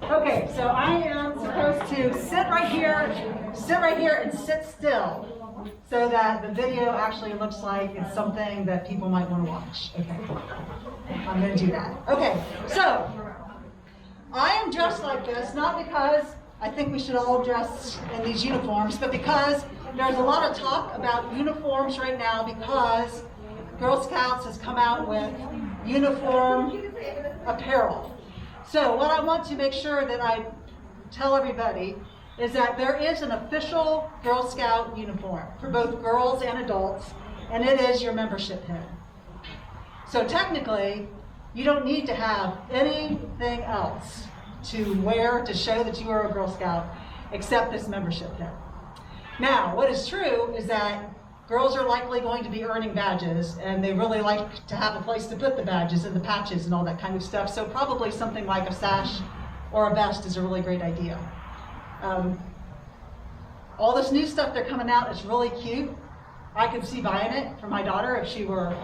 Okay, so I am supposed to sit right here, and sit still so that the video actually looks like it's something that people might want to watch. Okay, I'm going to do that. Okay, so I am dressed like this, not because I think we should all dress in these uniforms, but because there's a lot of talk about uniforms right now because Girl Scouts has come out with uniform apparel. So what I want to make sure that I tell everybody is that there is an official Girl Scout uniform for both girls and adults, and it is your membership pin. So technically, you don't need to have anything else to wear to show that you are a Girl Scout except this membership pin. Now, what is true is that girls are likely going to be earning badges, and they really like to have a place to put the badges and the patches and all that kind of stuff, so probably something like a sash or a vest is a really great idea. All this new stuff they're coming out is really cute. I could see buying it for my daughter if she were,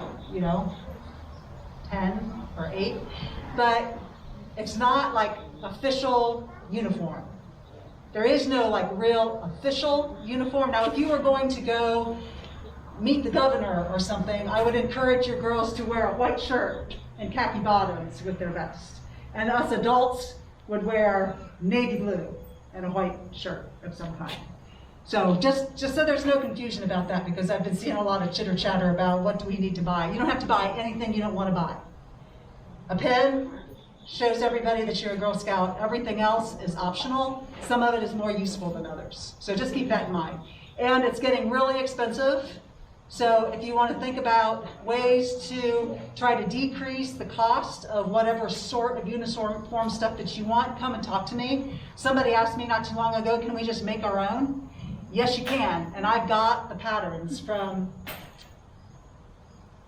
10 or 8, but it's not like official uniform. There is no like real official uniform. Now, if you were going to go meet the governor or something, I would encourage your girls to wear a white shirt and khaki bottoms with their vest. And us adults would wear navy blue and a white shirt of some kind. So just so there's no confusion about that, because I've been seeing a lot of chitter chatter about what do we need to buy. You don't have to buy anything you don't want to buy. A pin shows everybody that you're a Girl Scout. Everything else is optional. Some of it is more useful than others. So just keep that in mind. And it's getting really expensive. So if you want to think about ways to try to decrease the cost of whatever sort of uniform stuff that you want, come and talk to me. Somebody asked me not too long ago, can we just make our own? Yes, you can. And I've got the patterns from,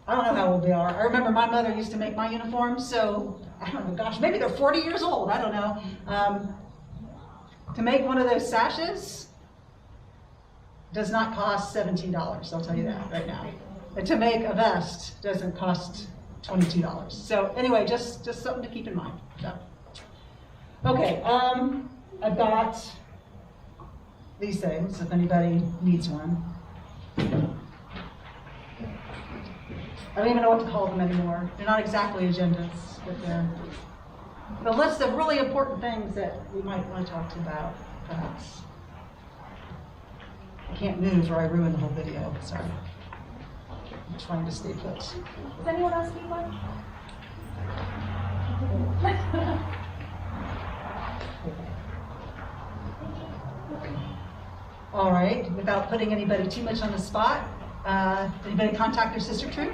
I don't know how old they are. I remember my mother used to make my uniforms, so I don't know, gosh, maybe they're 40 years old, I don't know. To make one of those sashes does not cost $17, I'll tell you that right now. And to make a vest doesn't cost $22. So anyway, just something to keep in mind. So. Okay, I've got these things, if anybody needs one. I don't even know what to call them anymore. They're not exactly agendas, but they're the list of really important things that we might want to talk to about, perhaps. I can't move or I ruin the whole video, sorry. I'm trying to stay put. Does anyone else need one? All right, without putting anybody too much on the spot, anybody contact their sister troop?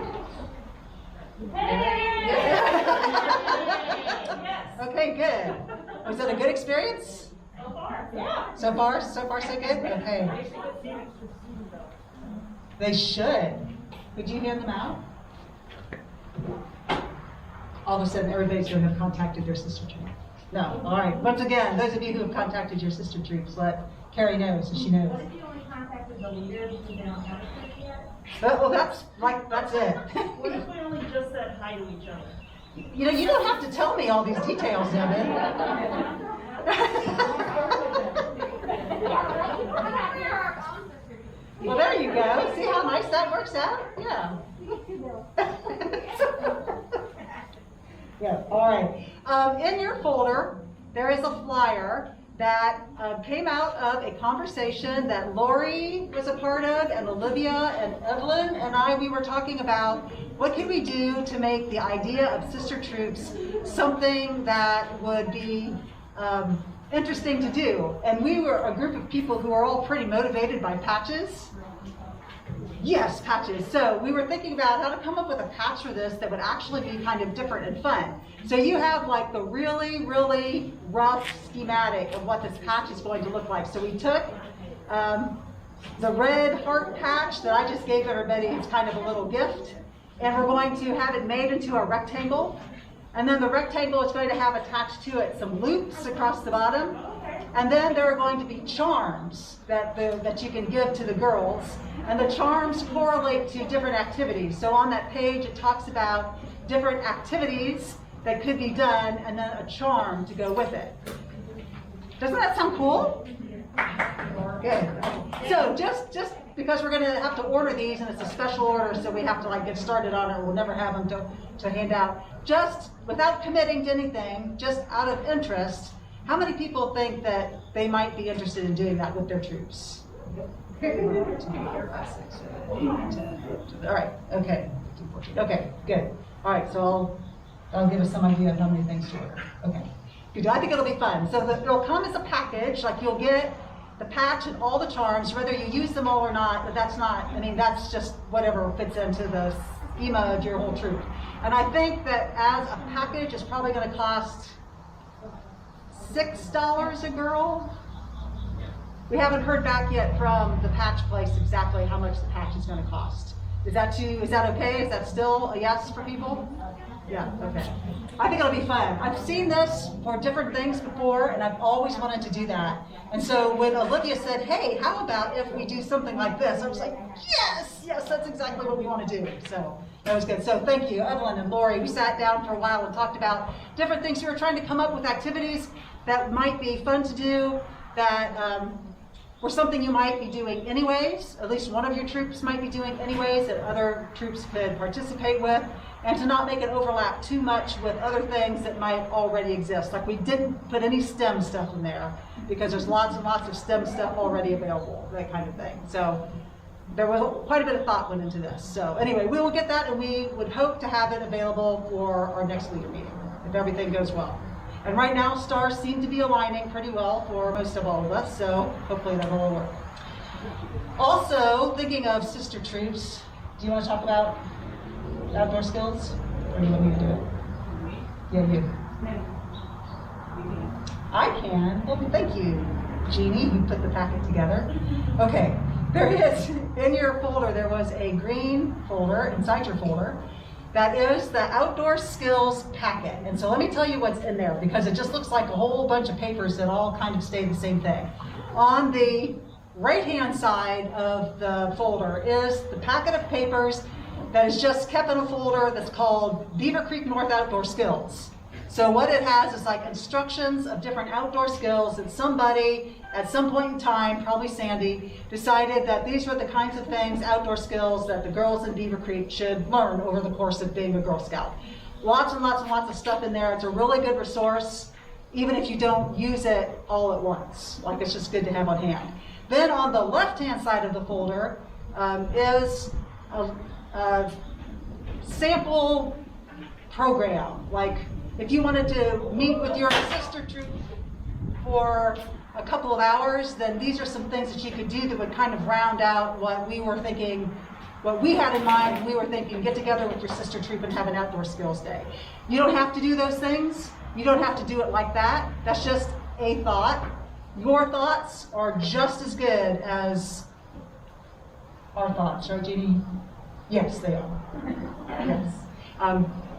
Hey! Yes. Okay, good. Was that a good experience? So far, yeah. So far so good? Okay. They should. Could you hand them out? All of a sudden, everybody's going to have contacted their sister troop. No. All right. Once again, those of you who have contacted your sister troops, let Carrie know so she knows. What if you only contacted the leaders who they don't have it yet? Well, that's it. What if we only just said hi to each other? You don't have to tell me all these details, Evan. Well, there you go. See how nice that works out? Yeah. Yeah, all right. In your folder, there is a flyer that came out of a conversation that Lori was a part of, and Olivia and Evelyn and we were talking about what can we do to make the idea of sister troops something that would be interesting to do. And we were a group of people who are all pretty motivated by patches. Yes, patches. So we were thinking about how to come up with a patch for this that would actually be kind of different and fun. So you have like the really, really rough schematic of what this patch is going to look like. So we took the red heart patch that I just gave everybody as kind of a little gift, and we're going to have it made into a rectangle. And then the rectangle is going to have attached to it some loops across the bottom. And then there are going to be charms that you can give to the girls. And the charms correlate to different activities. So on that page, it talks about different activities that could be done, and then a charm to go with it. Doesn't that sound cool? Good. So just because we're going to have to order these, and it's a special order, so we have to like get started on it. We'll never have them to hand out. Just without committing to anything, just out of interest, how many people think that they might be interested in doing that with their troops? All right. Okay. Okay. Good. All right. So I'll give us some idea of how many things to order. Okay. Good. I think it'll be fun. So it'll come as a package. Like you'll get the patch and all the charms, whether you use them all or not. But that's not. I mean, that's just whatever fits into the schema of your whole troop. And I think that as a package, it's probably going to cost $6 a girl. We haven't heard back yet from the patch place exactly how much the patch is going to cost. Is that okay? Is that still a yes for people? Yeah, okay. I think it'll be fun. I've seen this for different things before, and I've always wanted to do that. And so when Olivia said, hey, how about if we do something like this? I was like, yes, that's exactly what we want to do. So that was good. So thank you, Evelyn and Lori. We sat down for a while and talked about different things. We were trying to come up with activities that might be fun to do, that or something you might be doing anyways, at least one of your troops might be doing anyways, that other troops could participate with, and to not make it overlap too much with other things that might already exist. Like we didn't put any STEM stuff in there, because there's lots and lots of STEM stuff already available, that kind of thing. So there was quite a bit of thought went into this. So anyway, we will get that, and we would hope to have it available for our next leader meeting, if everything goes well. And right now, stars seem to be aligning pretty well for most of all of us, so hopefully that'll all work. Also, thinking of sister troops, do you want to talk about outdoor skills? Or do you want me to do it? Yeah, you. I can. Well, thank you, Jeannie, who put the packet together. Okay, there is, in your folder, there was a green folder inside your folder. That is the outdoor skills packet. And so let me tell you what's in there, because it just looks like a whole bunch of papers that all kind of stay the same thing. On the right-hand side of the folder is the packet of papers that is just kept in a folder that's called Beaver Creek North Outdoor Skills. So what it has is like instructions of different outdoor skills that somebody at some point in time, probably Sandy, decided that these were the kinds of things, outdoor skills, that the girls in Beaver Creek should learn over the course of being a Girl Scout. Lots and lots and lots of stuff in there. It's a really good resource, even if you don't use it all at once. Like, it's just good to have on hand. Then on the left-hand side of the folder is a sample program. Like, if you wanted to meet with your sister troop for a couple of hours, then these are some things that you could do that would kind of round out what we were thinking, what we had in mind when we were thinking, get together with your sister troop and have an outdoor skills day. You don't have to do those things. You don't have to do it like that. That's just a thought. Your thoughts are just as good as our thoughts, right, Jeannie? Yes, they are. Yes.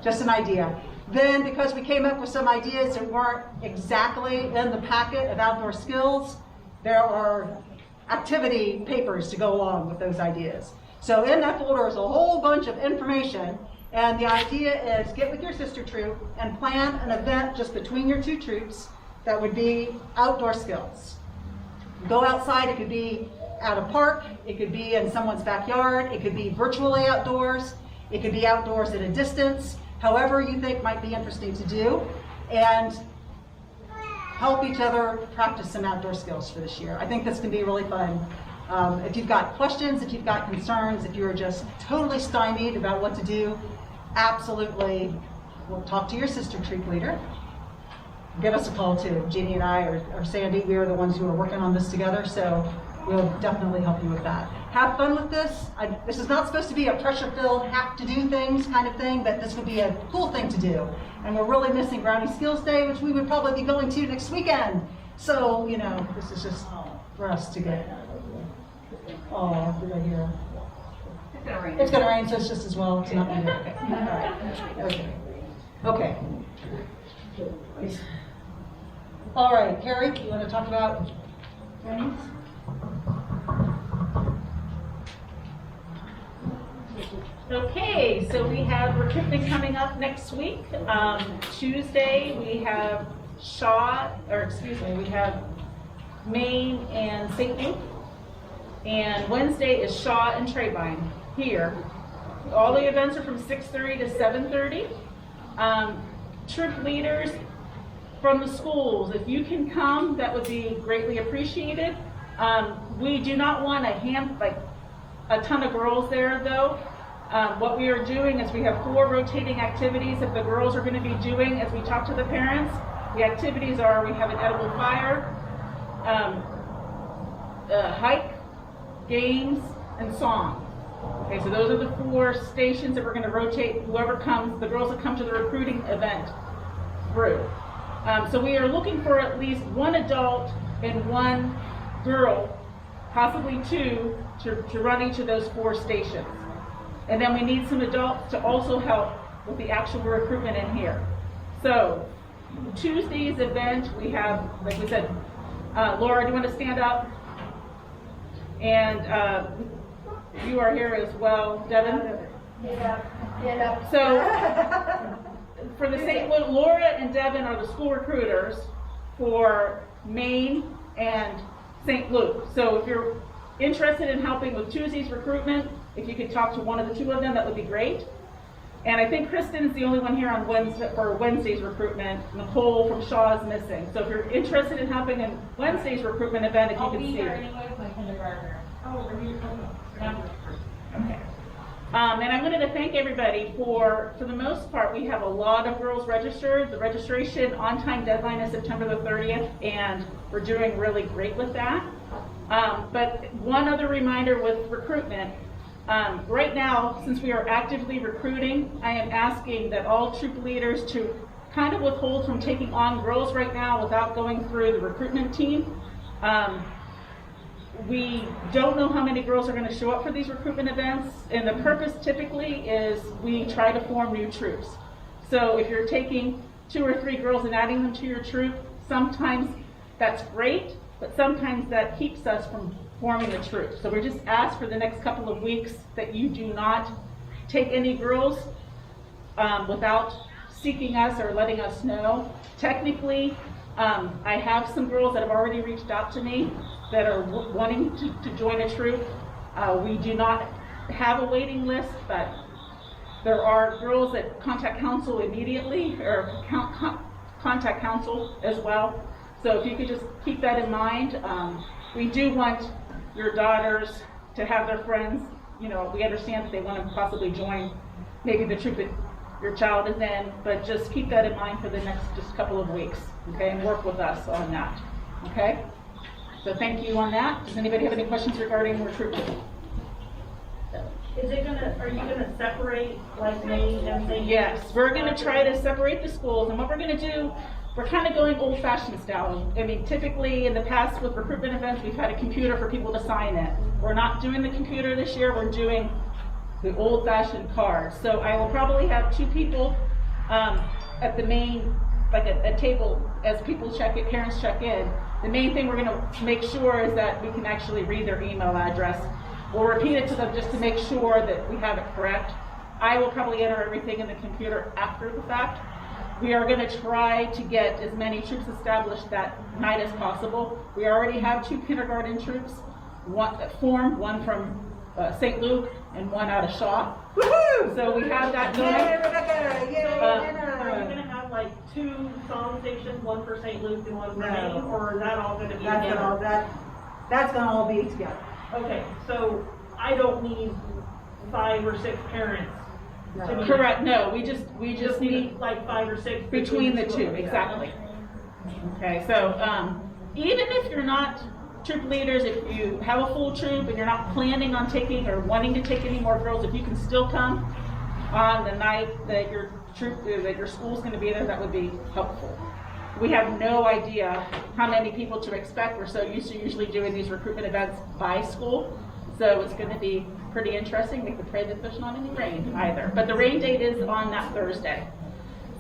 Just an idea. Then, because we came up with some ideas that weren't exactly in the packet of outdoor skills, there are activity papers to go along with those ideas. So in that folder is a whole bunch of information, and the idea is get with your sister troop and plan an event just between your two troops that would be outdoor skills. Go outside. It could be at a park, it could be in someone's backyard, it could be virtually outdoors, it could be outdoors at a distance, however you think might be interesting to do, and help each other practice some outdoor skills for this year. I think this can be really fun. If you've got questions, if you've got concerns, if you're just totally stymied about what to do, absolutely talk to your sister troop leader. Give us a call too. Jeannie and I, or Sandy, we are the ones who are working on this together, so we'll definitely help you with that. Have fun with this. This is not supposed to be a pressure-filled, have-to-do things kind of thing, but this would be a cool thing to do. And we're really missing Brownie Skills Day, which we would probably be going to next weekend. So, you know, this is just for us to get. Oh, did I hear? It's gonna rain. It's going to rain, so it's just as well to not be here. Okay. All right. Okay. Okay. All right, Carrie, you want to talk about things? Okay, so we have recruitment coming up next week. Tuesday, we have we have Maine and St. Luke. And Wednesday is Shaw and Trabine here. All the events are from 6:30 to 7:30. Troop leaders from the schools, if you can come, that would be greatly appreciated. We do not want a ton of girls there though. What we are doing is we have 4 rotating activities that the girls are going to be doing as we talk to the parents. The activities are, we have an edible fire, hike, games, and song. Okay, so those are the 4 stations that we're going to rotate whoever comes, the girls that come to the recruiting event through. So we are looking for at least 1 adult and 1 girl, possibly 2, to run each of those 4 stations. And then we need some adults to also help with the actual recruitment in here. So Tuesday's event, we have, like we said, Laura, do you want to stand up? And you are here as well, Devin. Yeah. So for the St. Luke, Laura and Devin are the school recruiters for Maine and St. Luke. So if you're interested in helping with Tuesday's recruitment, if you could talk to one of the 2 of them, that would be great. And I think Kristen's the only one here on Wednesday for Wednesday's recruitment. Nicole from Shaw is missing. So if you're interested in helping in Wednesday's recruitment event, if you I'll can be see. here anyway with my kindergartner. Oh, are you? Okay. And I wanted to thank everybody for the most part, we have a lot of girls registered. The registration on-time deadline is September the 30th, and we're doing really great with that. But one other reminder with recruitment, right now, since we are actively recruiting, I am asking that all troop leaders to kind of withhold from taking on girls right now without going through the recruitment team. We don't know how many girls are going to show up for these recruitment events, and the purpose typically is we try to form new troops. So if you're taking 2 or 3 girls and adding them to your troop, sometimes that's great, but sometimes that keeps us from forming a troop. So we're just asked for the next couple of weeks that you do not take any girls without seeking us or letting us know. Technically, I have some girls that have already reached out to me that are wanting to join a troop. We do not have a waiting list, but there are girls that contact council immediately, or contact council as well. So if you could just keep that in mind. We do want your daughters to have their friends. You know, we understand that they want to possibly join maybe the troop that your child is in, but just keep that in mind for the next just couple of weeks, okay, and work with us on that, okay? So thank you on that. Does anybody have any questions regarding recruitment? Are you gonna separate like Maine and St. Yes, we're gonna try to separate the schools, and what we're gonna do, we're kind of going old-fashioned style. I mean, typically in the past with recruitment events, we've had a computer for people to sign in. We're not doing the computer this year, we're doing the old-fashioned cards. So I will probably have 2 people at the main, like a table, as people check in, parents check in. The main thing we're gonna make sure is that we can actually read their email address. We'll repeat it to them just to make sure that we have it correct. I will probably enter everything in the computer after the fact. We are gonna try to get as many troops established that night as possible. We already have 2 kindergarten troops formed, one from St. Luke and one out of Shaw. Woohoo! So we have that Yay, going. Rebecca! Yay, Are you Anna! gonna have like 2 song stations, one for St. Luke and one for No. Maine, or is that all gonna be That's together? all, that's gonna all be together. Okay, so I don't need 5 or 6 parents No. to be. Correct, no, we just need like 5 or 6 between the 2, schools. exactly. Okay, so even if you're not troop leaders, if you have a full troop and you're not planning on taking or wanting to take any more girls, if you can still come on the night that your troop, that your school's going to be there, that would be helpful. We have no idea how many people to expect. We're so used to usually doing these recruitment events by school, so it's going to be pretty interesting. We can pray that there's not any rain either. But the rain date is on that Thursday.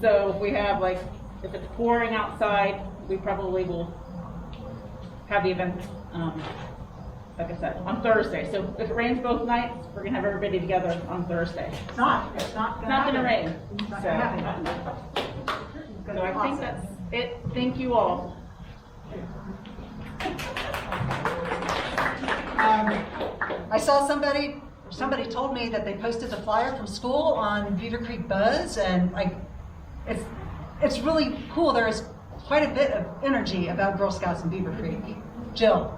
So if we have if it's pouring outside, we probably will have the event like I said, on Thursday. So if it rains both nights, we're gonna have everybody together on Thursday. It's not It's not gonna rain. It's not So, gonna happen. so I think that's it. Thank you all. I saw somebody told me that they posted the flyer from school on Beaver Creek Buzz, and it's really cool. There is quite a bit of energy about Girl Scouts in Beaver Creek. Jill.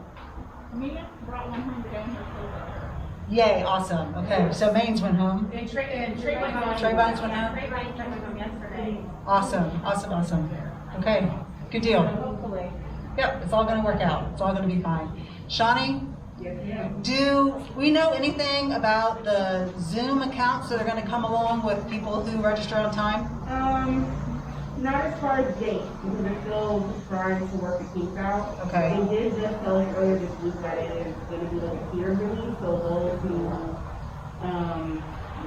Mia brought one home down here. Yay, awesome. Okay, so Maine's went home. And Trey went home. Trey Vines went home? Trey Vines went home yesterday. Awesome. Okay, good deal. Hopefully. Yep, it's all gonna work out. It's all gonna be fine. Shawnee, do we know anything about the Zoom accounts that are gonna come along with people who register on time? Not as far as dates, because they're still trying to work the kinks out. Okay. They did just tell us earlier this week that it is gonna be like a tiered release, so those who,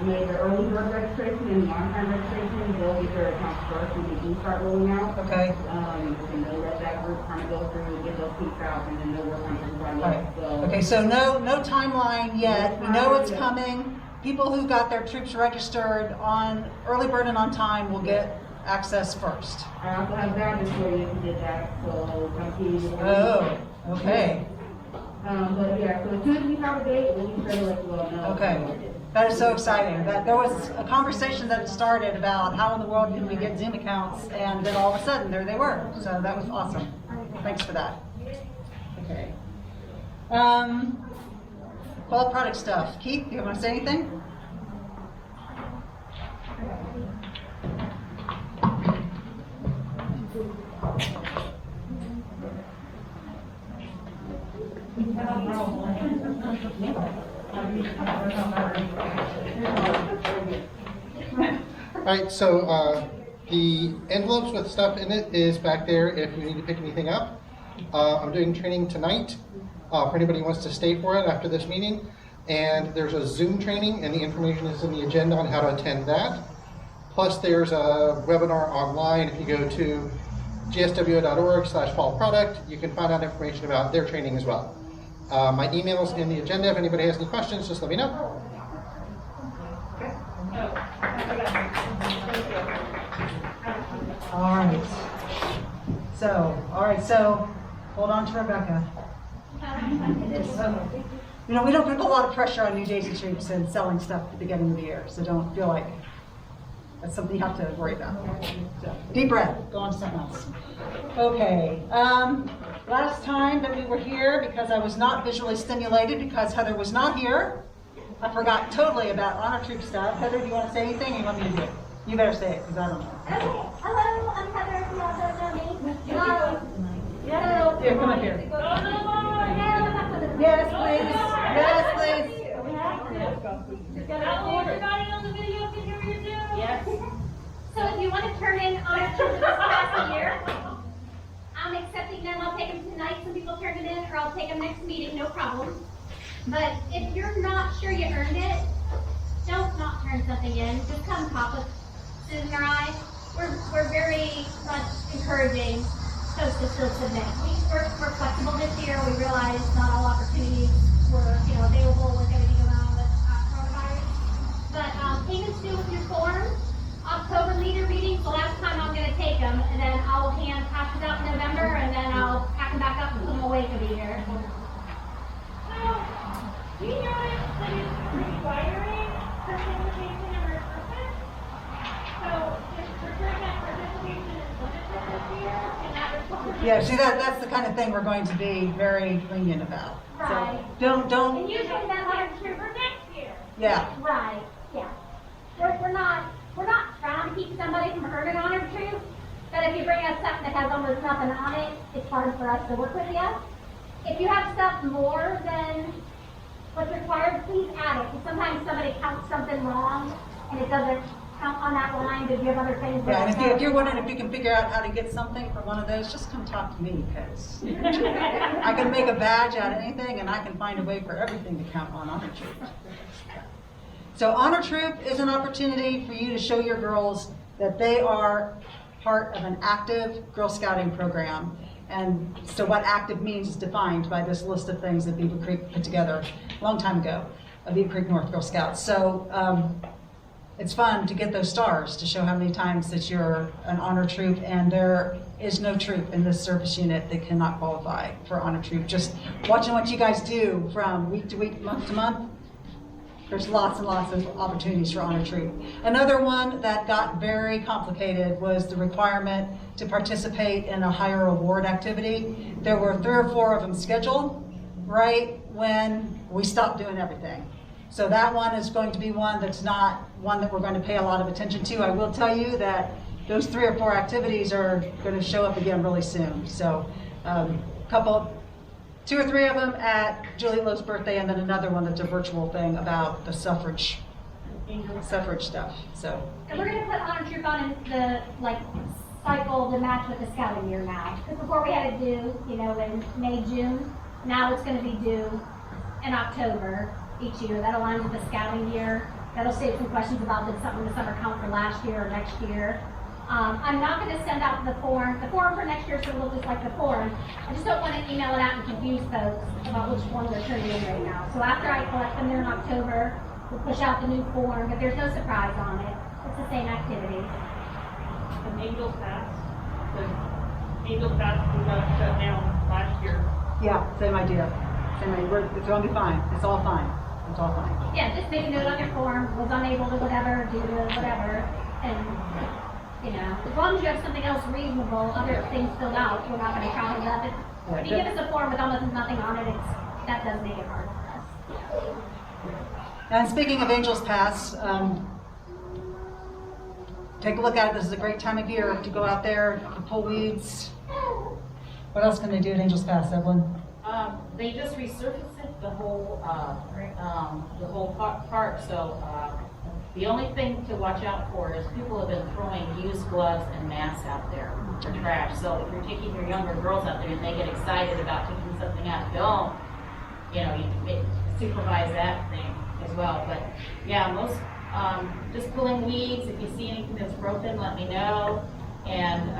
made their early bird registration and the on-time registration, they'll get their accounts first when they do start rolling out. Okay, And they'll let that group kind of go through, get those kinks out, and then they'll work on everybody right. else, so. Okay, so no timeline yet. We know it's coming. People who got their troops registered on early bird and on time will get access first. I also have badges for you if you did that, so come see you. Oh, okay. But yeah, so as soon as we have a date, we'll be sure to let you all know. Okay, that is so exciting. That there was a conversation that started about how in the world can we get Zoom accounts, and then all of a sudden there they were. So that was awesome. Thanks for that. Okay. Fall product stuff. Keith, do you want to say anything? All right, so the envelopes with stuff in it is back there if you need to pick anything up. I'm doing training tonight for anybody who wants to stay for it after this meeting. And there's a Zoom training, and the information is in the agenda on how to attend that. Plus, there's a webinar online. If you go to gswo.org/fall product, you can find out information about their training as well. My email's in the agenda. If anybody has any questions, just let me know. All right, so hold on to Rebecca. You know, we don't put a lot of pressure on New Daisy Troops and selling stuff at the beginning of the year, so don't feel like that's something you have to worry about. So, deep breath, go on to something else. Okay, last time that we were here, because I was not visually stimulated because Heather was not here, I forgot totally about honor troop stuff. Heather, do you want to say anything, or you want me to do it? You better say it, because I don't know. Okay, hello, I'm Heather, if you all don't know me. Yeah, come up here. Yes, please. Yes, please. Everybody on the video can hear you too? Yes. So if you want to turn in honor troops this past year, I'm accepting them. I'll take them tonight. Some people turned it in, or I'll take them next meeting, no problem. But if you're not sure you earned it, don't not turn something in. Just come talk with Susan or I. We're very much encouraging folks to still submit. We're flexible this year. We realize not all opportunities were available with everything around with coronavirus. But payments due with your form. October leader meetings, the last time I'm going to take them, and then I'll hand passes out in November, and then I'll pack them back up and put them away for the year. Do you notice that it's requiring participation and recruitment? So if recruitment participation is limited this year, and that requires. Yeah, see, that's the kind of thing we're going to be very lenient about. Right. So And don't, usually that like For next year. yeah. right, yeah. We're not trying to keep somebody from earning honor troops, but if you bring us something that has almost nothing on it, it's hard for us to work with you. If you have stuff more than what's required, please add it. Because sometimes somebody counts something wrong and it doesn't count on that line, because you have other things. Yeah, and if you're wondering if you can figure out how to get something for one of those, just come talk to me, because I can make a badge out of anything, and I can find a way for everything to count on honor troop. So honor troop is an opportunity for you to show your girls that they are part of an active Girl Scouting program. And so what active means is defined by this list of things that Beaver Creek put together a long time ago, Beaver Creek North Girl Scouts. So it's fun to get those stars to show how many times that you're an honor troop, and there is no troop in this service unit that cannot qualify for honor troop. Just watching what you guys do from week to week, month to month, there's lots and lots of opportunities for honor troop. Another one that got very complicated was the requirement to participate in a higher award activity. There were 3 or 4 of them scheduled right when we stopped doing everything. So that one is going to be one that's not one that we're going to pay a lot of attention to. I will tell you that those 3 or 4 activities are going to show up again really soon. So 2 or 3 of them at Julie Lowe's birthday, and then another one that's a virtual thing about the suffrage stuff. So And we're gonna put honor troop on in the, like, cycle to match with the scouting year now. Because before we had it due, you know, in May, June. Now it's gonna be due in October each year. That aligns with the scouting year. That'll save some questions about did something in the summer count for last year or next year. I'm not gonna send out the form. The form for next year is gonna look just like the form. I just don't wanna email it out and confuse folks about which one they're turning in right now. So after I collect them there in October, we'll push out the new form, but there's no surprise on it. It's the same activity. And Angels Pass, the Angels Pass, we got shut down last year. yeah, same idea. Same idea. It's going to be fine. It's all fine. It's all fine. Yeah, just make a note on your form, was unable to whatever, due to whatever, and, you know, as long as you have something else reasonable, other things filled out, we're not gonna count it up. If you give us a form with almost nothing on it, that does make it hard for us. And speaking of Angels Pass, take a look at it. This is a great time of year to go out there, to pull weeds. What else can they do at Angels Pass, Evelyn? They just resurfaced it, the whole park, so, the only thing to watch out for is people have been throwing used gloves and masks out there for trash. So if you're taking your younger girls out there and they get excited about taking something out, don't, you know, you supervise that thing as well. But yeah, most, just pulling weeds. If you see anything that's broken, let me know. And,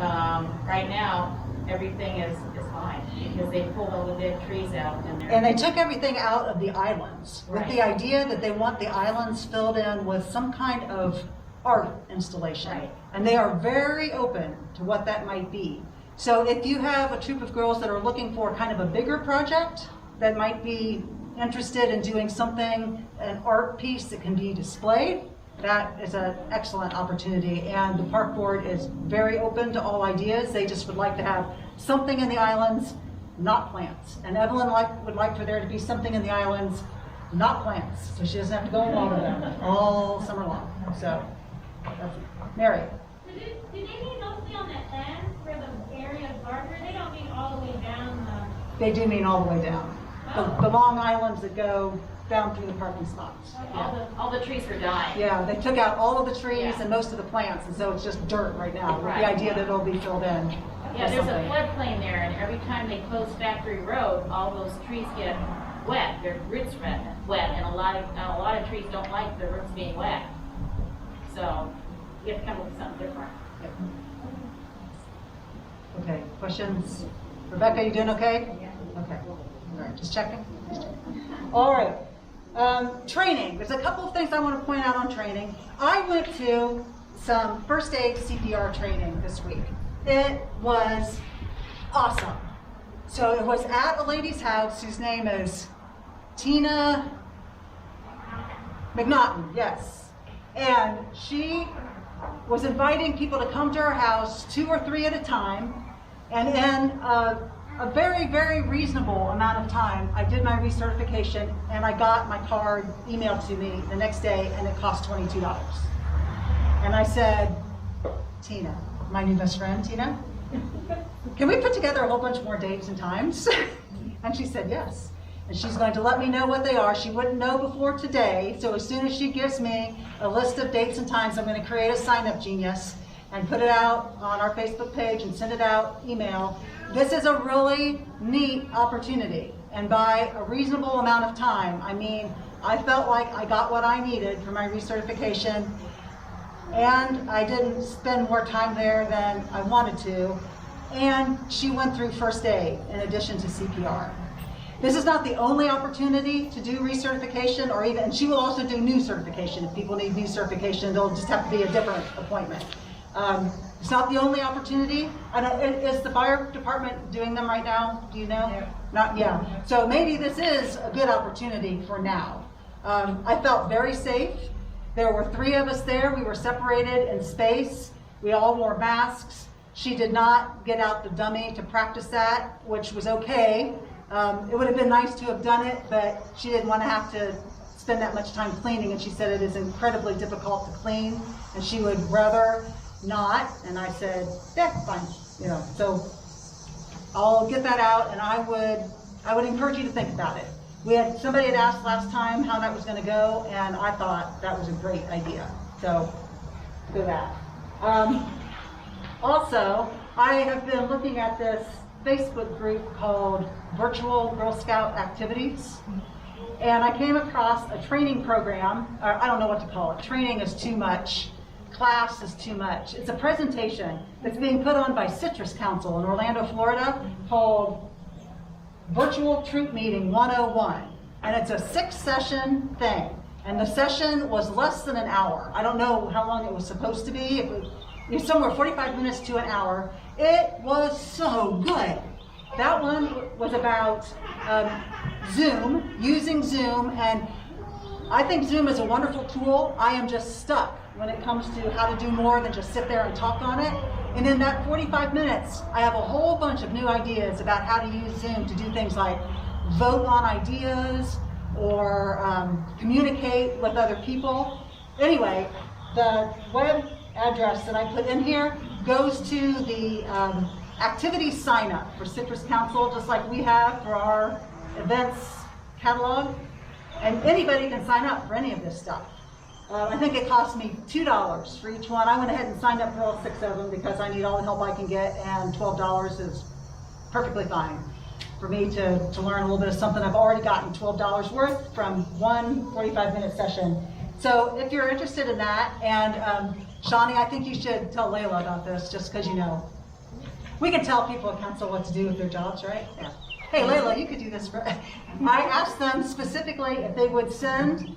right now, everything is fine because they pulled all the dead trees out in there. And they took everything out of the islands with Right. the idea that they want the islands filled in with some kind of art installation. Right. And they are very open to what that might be. So if you have a troop of girls that are looking for kind of a bigger project that might be interested in doing something, an art piece that can be displayed, that is an excellent opportunity. And the park board is very open to all ideas. They just would like to have something in the islands, not plants. And Evelyn would like for there to be something in the islands, not plants, so she doesn't have to go and water them all summer long. So, that's Mary. Do they mean mostly on that land where the area is larger? They don't mean all the way down They do mean all the way down. The long islands that go down through the parking spots. All the trees are dying. Yeah, they took out all of the trees Yeah. and most of the plants, and so it's just dirt right now, with Right. the idea that it'll be filled in. Yeah, with there's a something. floodplain there, and every time they close Factory Road, all those trees get wet. Their roots wet, and a lot of trees don't like their roots being wet. So you have to come up with something different. Okay, questions? Rebecca, you doing okay? Yeah. Okay, all right, just checking. All right, training. There's a couple of things I want to point out on training. I went to some first aid CPR training this week. It was awesome. So it was at a lady's house whose name is Tina McNaughton, yes. And she was inviting people to come to her house 2 or 3 at a time. And in a very, very reasonable amount of time, I did my recertification and I got my card emailed to me the next day, and it cost $22. And I said, Tina, my new best friend, Tina, can we put together a whole bunch more dates and times? And she said yes. And she's going to let me know what they are. She wouldn't know before today, so as soon as she gives me a list of dates and times, I'm going to create a sign-up genius and put it out on our Facebook page and send it out email. This is a really neat opportunity, and by a reasonable amount of time, I mean, I felt like I got what I needed for my recertification, and I didn't spend more time there than I wanted to. and she went through first aid in addition to CPR. This is not the only opportunity to do recertification, or even, and she will also do new certification. If people need new certification, they'll just have to be a different appointment. It's not the only opportunity. I don't, is the fire department doing them right now? Do you know? Yeah. Not, yeah. So maybe this is a good opportunity for now. I felt very safe. There were 3 of us there. We were separated in space. We all wore masks. She did not get out the dummy to practice that, which was okay. It would have been nice to have done it, but she didn't want to have to spend that much time cleaning, and she said it is incredibly difficult to clean, and she would rather not. And I said, yeah, fine, you know. So I'll get that out, and I would encourage you to think about it. Somebody had asked last time how that was going to go, and I thought that was a great idea. So do that. Also, I have been looking at this Facebook group called Virtual Girl Scout Activities, and I came across a training program, or I don't know what to call it. Training is too much. Class is too much. It's a presentation that's being put on by Citrus Council in Orlando, Florida, called Virtual Troop Meeting 101. And it's a 6-session thing. And the session was less than an hour. I don't know how long it was supposed to be. It was somewhere 45 minutes to an hour. It was so good. That one was about Zoom, using Zoom, and I think Zoom is a wonderful tool. I am just stuck when it comes to how to do more than just sit there and talk on it. And in that 45 minutes, I have a whole bunch of new ideas about how to use Zoom to do things like vote on ideas or communicate with other people. Anyway, the web address that I put in here goes to the activity sign up for Citrus Council, just like we have for our events catalog. And anybody can sign up for any of this stuff. I think it cost me $2 for each one. I went ahead and signed up for all 6 of them because I need all the help I can get, and $12 is perfectly fine for me to learn a little bit of something I've already gotten $12 worth from one 45-minute session. So if you're interested in that, and Shawnee, I think you should tell Layla about this, just because you know. We can tell people at council what to do with their jobs, right? Yeah. Hey, Layla, you could do this. I asked them specifically if they would send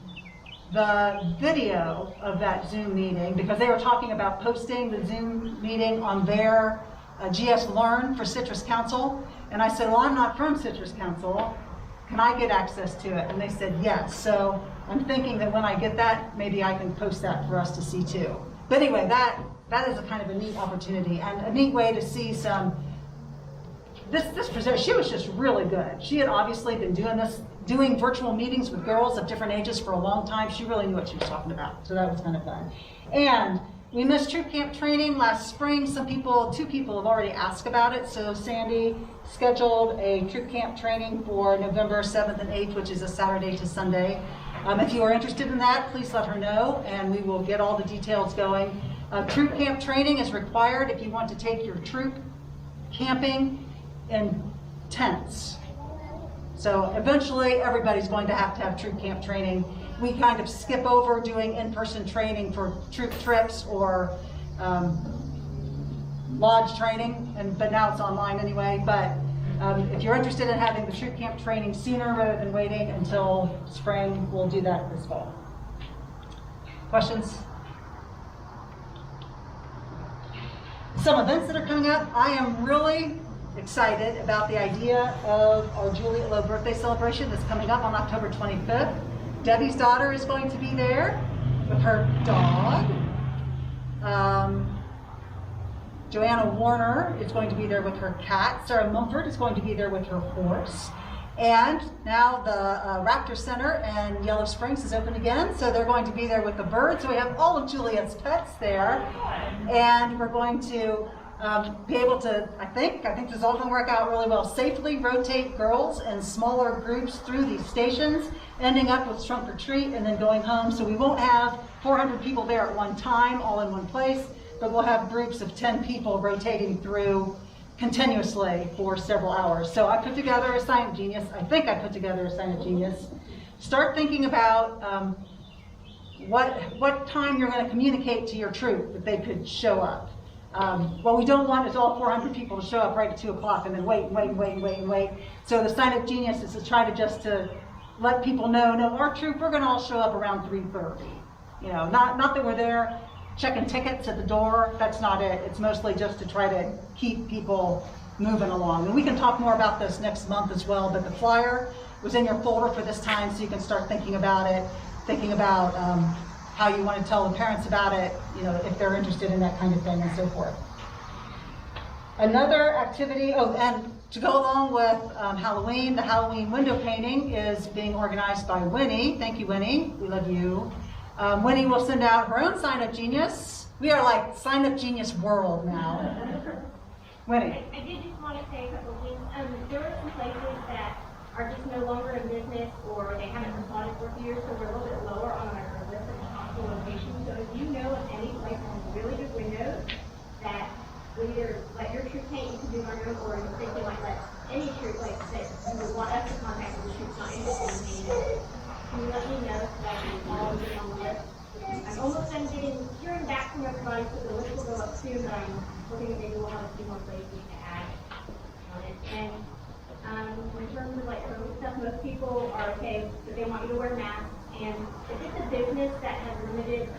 the video of that Zoom meeting, because they were talking about posting the Zoom meeting on their GS Learn for Citrus Council. And I said, well, I'm not from Citrus Council. Can I get access to it? And they said yes. So I'm thinking that when I get that, maybe I can post that for us to see too. But anyway, that is a kind of a neat opportunity and a neat way to see some. This presenter, she was just really good. She had obviously been doing virtual meetings with girls of different ages for a long time. She really knew what she was talking about, so that was kind of fun. And we missed troop camp training last spring. 2 people have already asked about it. So Sandy scheduled a troop camp training for November 7th and 8th, which is a Saturday to Sunday. If you are interested in that, please let her know, and we will get all the details going. Troop camp training is required if you want to take your troop camping in tents. So eventually, everybody's going to have troop camp training. We kind of skip over doing in-person training for troop trips or lodge training, but now it's online anyway. But if you're interested in having the troop camp training sooner rather than waiting until spring, we'll do that this fall. Questions? Some events that are coming up. I am really excited about the idea of our Juliet Lowe birthday celebration that's coming up on October 25th. Debbie's daughter is going to be there with her dog. Joanna Warner is going to be there with her cat. Sarah Mumford is going to be there with her horse. And now the Raptor Center in Yellow Springs is open again, so they're going to be there with the birds. So we have all of Juliet's pets there. And we're going to be able to, I think this is all going to work out really well, safely rotate girls in smaller groups through these stations, ending up with trunk or treat and then going home. So we won't have 400 people there at one time, all in one place, but we'll have groups of 10 people rotating through continuously for several hours. So I put together a Silent Genius. I think I put together a Silent Genius. Start thinking about what time you're going to communicate to your troop that they could show up. What we don't want is all 400 people to show up right at 2 o'clock and then wait. So the sign up genius is to try to let people know, no, our troop, we're gonna all show up around 3:30. You know, not that we're there checking tickets at the door, that's not it. It's mostly just to try to keep people moving along. And we can talk more about this next month as well, but the flyer was in your folder for this time, so you can start thinking about it, how you want to tell the parents about it, you know, if they're interested in that kind of thing and so forth. Another activity, and to go along with Halloween, the Halloween window painting is being organized by Winnie. Thank you, Winnie. We love you. Winnie will send out her own Sign Up Genius. We are like Sign Up Genius world now. Winnie. I did just want to say a couple of things. There are some places that are just no longer in business or they haven't responded for a few years, so we're a little bit lower on our list of possible locations. So if you know of any place with really good windows that would either let your troop paint, you can do it on your own, or you think you might let any troop, like that you would want us to contact if the troop's not interested in painting it, can you let me know so that I can all get on the list? I'm almost done hearing back from everybody, so the list will go up soon, but I'm hoping that maybe we'll have a few more places to add on it. And in terms of like COVID stuff, most people are okay, but they want you to wear masks. And if it's a business that has limited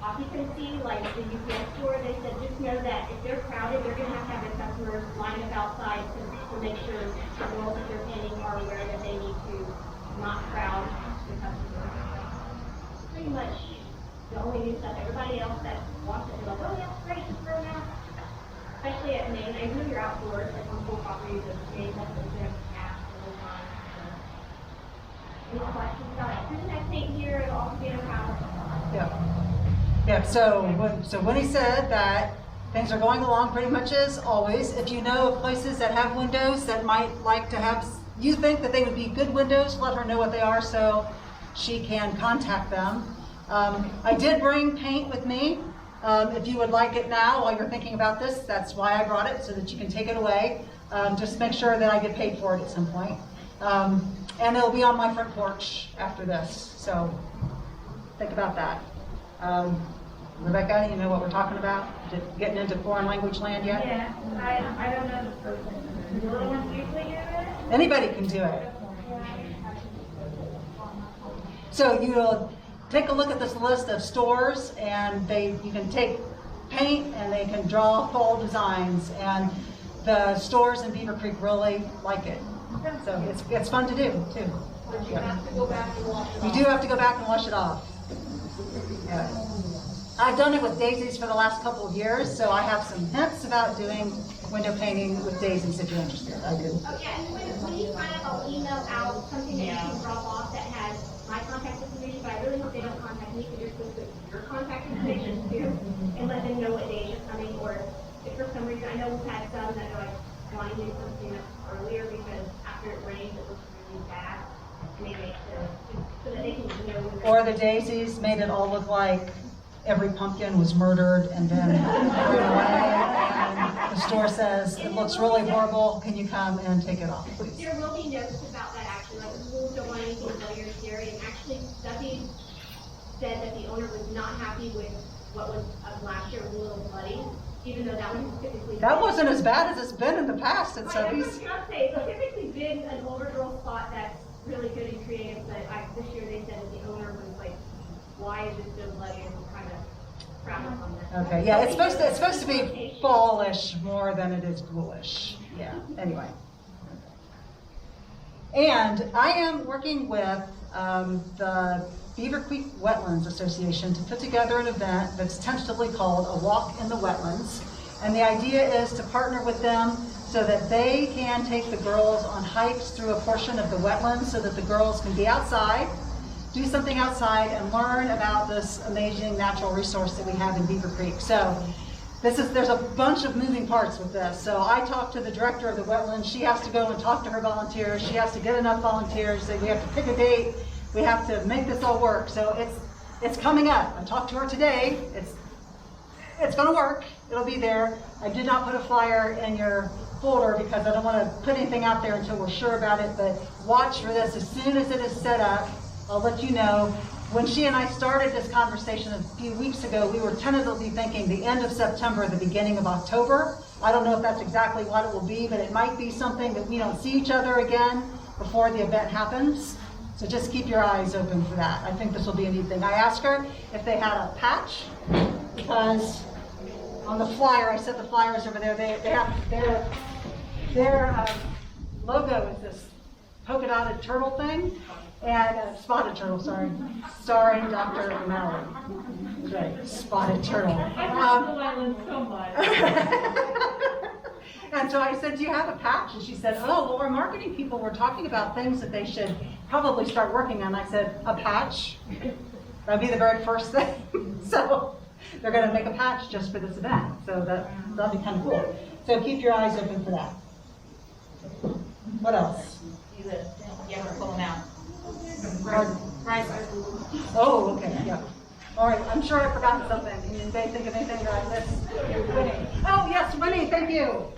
occupancy, like the UPS store, they said just know that if they're crowded, they're going to have their customers line up outside to make sure the girls that they're painting are aware that they need to not crowd the customers. Pretty much the only new stuff. Everybody else that wants it, they're like, oh yeah, great, just wear a mask. Especially at Maine, I know you're outdoors, like on full properties of Maine, that's what they're asked the whole time. Any questions about it? There's an update here, it'll also be in our house. Yeah, so Winnie said that things are going along pretty much as always. If you know of places that have windows that might like to have, you think that they would be good windows, let her know what they are so she can contact them. I did bring paint with me. If you would like it now while you're thinking about this, that's why I brought it, so that you can take it away. Just make sure that I get paid for it at some point. And it'll be on my front porch after this, so think about that. Rebecca, you know what we're talking about? Getting into foreign language land yet? Yeah, I don't know the person. The little ones usually do it? Anybody can do it. So you'll take a look at this list of stores, and you can take paint and they can draw full designs, and the stores in Beaver Creek really like it. So it's fun to do too. But you have to go back and wash it off. You do have to go back and wash it off. Yeah. I've done it with daisies for the last couple of years, so I have some hints about doing window painting with daisies if you're interested. I do. Oh, yeah, and when you sign up, I'll email out something that you can drop off that has my contact information, but I really hope they don't contact me, because you're supposed to put your contact information too, and let them know what days you're coming, or if for some reason, I know we've had some that are like wanting to do something earlier, because after it rains, it looks really bad, and they make so that they can know. Or the daisies made it all look like every pumpkin was murdered and then thrown away. And the store says, it looks really horrible, can you come and take it off, please? There will be notes about that actually, like the schools don't want anything to go your scary, and actually Duffy said that the owner was not happy with what was of last year, was a little bloody, even though that was typically. That wasn't as bad as it's been in the past at Right, that's what I Subby's. was gonna say, it's typically been an older girl spot that's really good and creative, but this year they said that the owner was like, why is it so bloody, and kind of frowned upon that. Okay, yeah, it's supposed to be fallish more than it is ghoulish. Yeah, anyway. And I am working with the Beaver Creek Wetlands Association to put together an event that's tentatively called A Walk in the Wetlands. And the idea is to partner with them so that they can take the girls on hikes through a portion of the wetlands so that the girls can be outside, do something outside, and learn about this amazing natural resource that we have in Beaver Creek. So there's a bunch of moving parts with this. So I talked to the director of the wetlands. She has to go and talk to her volunteers. She has to get enough volunteers. So we have to pick a date. We have to make this all work. So it's coming up. I talked to her today. It's going to work. It'll be there. I did not put a flyer in your folder because I don't want to put anything out there until we're sure about it. But watch for this. As soon as it is set up, I'll let you know. When she and I started this conversation a few weeks ago, we were tentatively thinking the end of September, the beginning of October. I don't know if that's exactly what it will be, but it might be something that we don't see each other again before the event happens. So just keep your eyes open for that. I think this will be a neat thing. I asked her if they had a patch, because on the flyer, I set the flyers over there, they have their logo is this polka dotted turtle thing, and spotted turtle, sorry, starring Dr. O'Malley. Right, spotted turtle. Island so much. And so I said, do you have a patch? And she said, oh, well, our marketing people were talking about things that they should probably start working on. I said, a patch? That'd be the very first thing. So they're going to make a patch just for this event. So that'll be kind of cool. So keep your eyes open for that. What else? You ever pull them out? Pardon? Oh, okay, yeah. All right, I'm sure I've forgotten something. Can anybody think of anything that I missed? Winnie. Oh, yes, Winnie, thank you.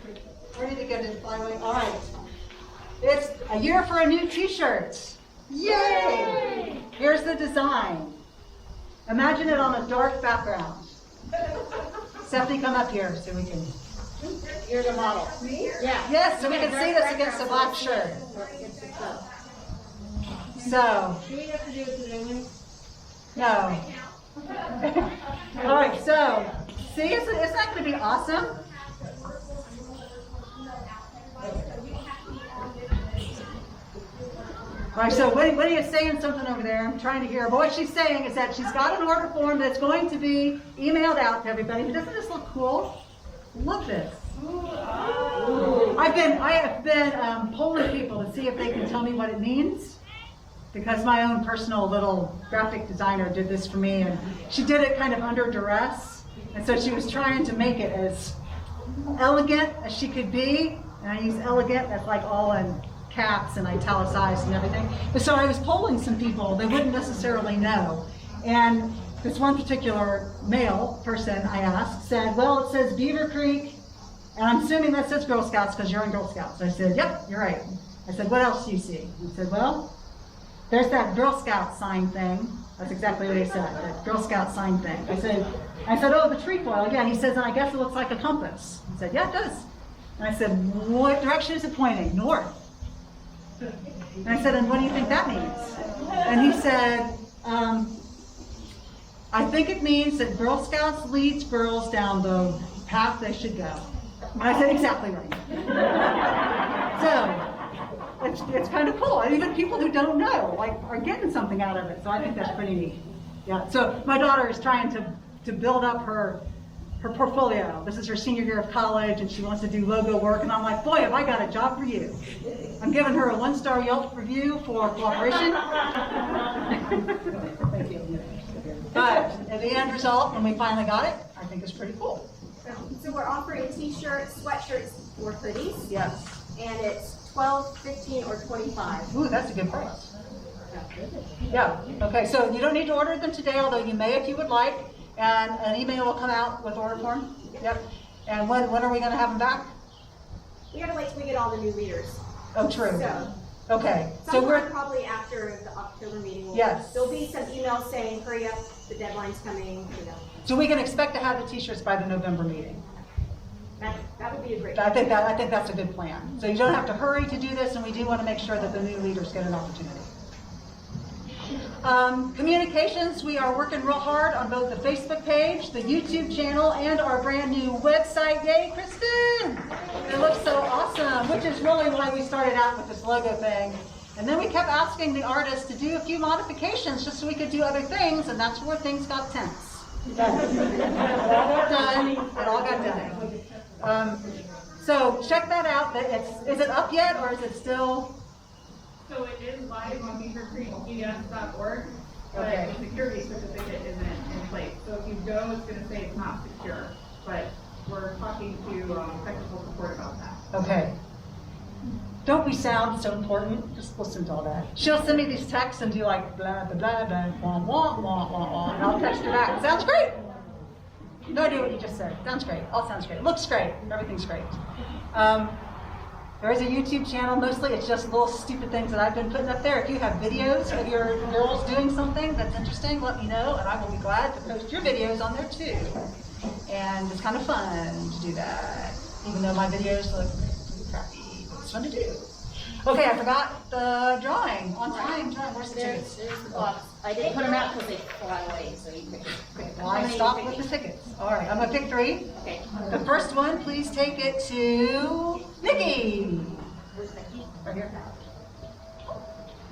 Ready to get in flyway. All right. It's a year for a new t-shirt. Yay! Here's the design. Imagine it on a dark background. Stephanie, come up here so we can. You're the model. Me? Yeah. Yes, so we can see this against the black shirt. So. Do we have to do it today? No. All right, so, see, isn't that going to be awesome? All right, so Winnie is saying something over there. I'm trying to hear. But what she's saying is that she's got an order form that's going to be emailed out to everybody. But doesn't this look cool? Look at this. I have been polling people to see if they can tell me what it means, because my own personal little graphic designer did this for me, and she did it kind of under duress, and so she was trying to make it as elegant as she could be, and I use elegant, that's like all in caps and italicized and everything. But so I was polling some people, they wouldn't necessarily know, and this one particular male person I asked said, well, it says Beaver Creek, and I'm assuming that says Girl Scouts because you're in Girl Scouts. I said, yep, you're right. I said, what else do you see? He said, well, there's that Girl Scout sign thing. That's exactly what he said, that Girl Scout sign thing. I said, oh, the trefoil. Yeah, he says, and I guess it looks like a compass. He said, yeah, it does. And I said, what direction is it pointing? North. And I said, and what do you think that means? And he said, I think it means that Girl Scouts leads girls down the path they should go. And I said, exactly right. So, it's kind of cool. And even people who don't know, like, are getting something out of it. So I think that's pretty neat. Yeah. So my daughter is trying to build up her portfolio. This is her senior year of college, and she wants to do logo work. And I'm like, boy, have I got a job for you. I'm giving her a 1-star Yelp review for cooperation. Thank you. But the end result, when we finally got it, I think is pretty cool. So we're offering t-shirts, sweatshirts, or hoodies, Yes. and it's 12, 15, or 25. Ooh, that's a good price. Yeah, okay, so you don't need to order them today, although you may if you would like, and an email will come out with order form. Yep. And when are we gonna have them back? We gotta wait till we get all the new leaders. Oh, true. So, Okay, so sometime we're, probably after the October meeting. Yes. There'll be some emails saying, hurry up, the deadline's coming, you know. so we can expect to have the t-shirts by the November meeting. That would be a great. I think that's a good plan. So you don't have to hurry to do this, and we do want to make sure that the new leaders get an opportunity. Communications, we are working real hard on both the Facebook page, the YouTube channel, and our brand new website. Yay, Kristen! It looks so awesome, which is really why we started out with this logo thing. And then we kept asking the artists to do a few modifications just so we could do other things, and that's where things got tense. It all got done. It all got done. So check that out. Is it up yet, or is it still? So it is live on beavercreekes.org, but Okay. the security certificate isn't in place. So if you go, it's going to say it's not secure, but we're talking to technical support about that. Okay. Don't we sound so important? Just listen to all that. She'll send me these texts and do like blah, blah, blah, blah, wah, wah, wah, wah, wah, and I'll text her back. Sounds great. No idea what you just said. Sounds great. All sounds great. Looks great. Everything's great. There is a YouTube channel, mostly it's just little stupid things that I've been putting up there. If you have videos of your girls doing something that's interesting, let me know, and I will be glad to post your videos on there too. And it's kind of fun to do that, even though my videos look pretty crappy, but it's fun to do. Okay, I forgot the drawing, on time drawing, where's the tickets? There's the box. I didn't put them out because they fly away, so you pick. Well, I stopped with the tickets. All right, I'm gonna pick 3. Okay. The first one, please take it to Nikki. Right here.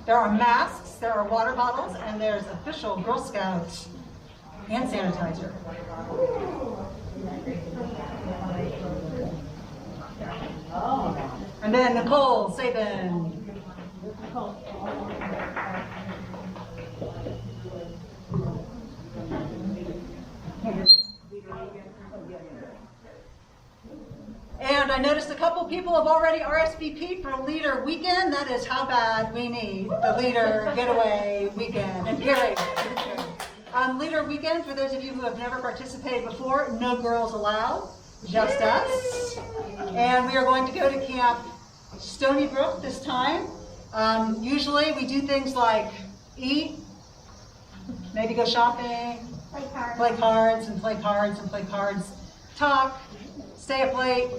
There are masks, there are water bottles, and there's official Girl Scouts hand sanitizer. And then Nicole Saban. And I noticed a couple people have already RSVP'd for Leader Weekend. That is how bad we need the Leader Getaway Weekend. And Gary. Leader Weekend, for those of you who have never participated before, no girls allowed, just us. And we are going to go to Camp Stony Brook this time. Usually we do things like eat, maybe go shopping, play cards and play cards and play cards, talk, stay up late,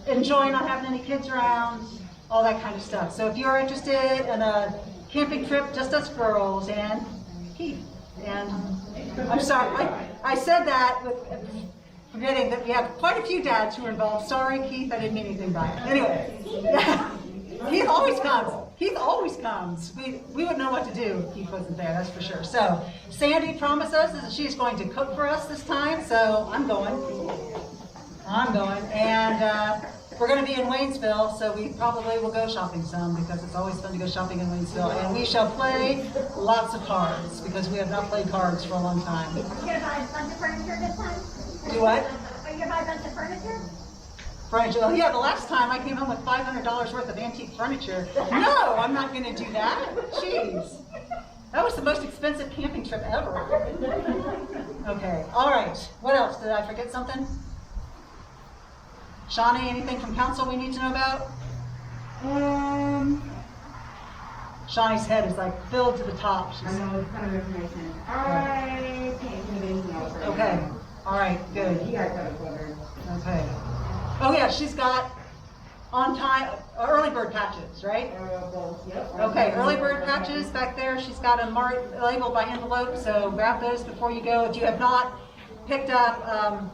enjoy not having any kids around, all that kind of stuff. So if you're interested in a camping trip, just us girls and Keith. And I'm sorry, I said that with forgetting that we have quite a few dads who are involved. Sorry, Keith, I didn't mean anything by it. Anyway, Keith always comes. Keith always comes. We wouldn't know what to do if Keith wasn't there, that's for sure. So Sandy promised us that she's going to cook for us this time, so I'm going. And we're going to be in Waynesville, so we probably will go shopping some because it's always fun to go shopping in Waynesville. And we shall play lots of cards because we have not played cards for a long time. Are you gonna buy a bunch of furniture this time? Do what? Are you gonna buy a bunch of furniture? Furniture. Oh yeah, the last time I came home with $500 worth of antique furniture. No, I'm not going to do that. Jeez. That was the most expensive camping trip ever. Okay, all right. What else? Did I forget something? Shawnee, anything from council we need to know about? Shawnee's head is like filled to the top. I know it's kind of information. I can't think of anything else right Okay, now. all right, good. You guys got it covered. Okay. Oh yeah, she's got on time, early bird patches, right? Yep. Okay, early bird patches back there. She's got them labeled by envelope, so grab those before you go. If you have not picked up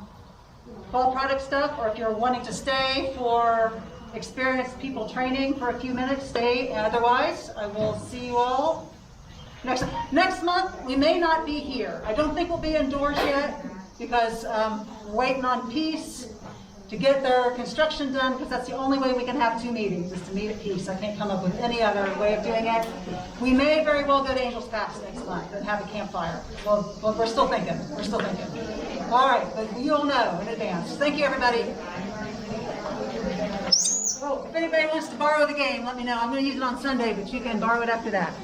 fall product stuff, or if you're wanting to stay for experienced people training for a few minutes, stay. Otherwise, I will see you all next month. We may not be here. I don't think we'll be indoors yet because we're waiting on Peace to get their construction done, because that's the only way we can have 2 meetings, is to meet at Peace. I can't come up with any other way of doing it. We may very well go to Angels Pass next month and have a campfire. Well, we're still thinking. We're still thinking. All right, but you'll know in advance. Thank you, everybody. Oh, if anybody wants to borrow the game, let me know. I'm going to use it on Sunday, but you can borrow it after that.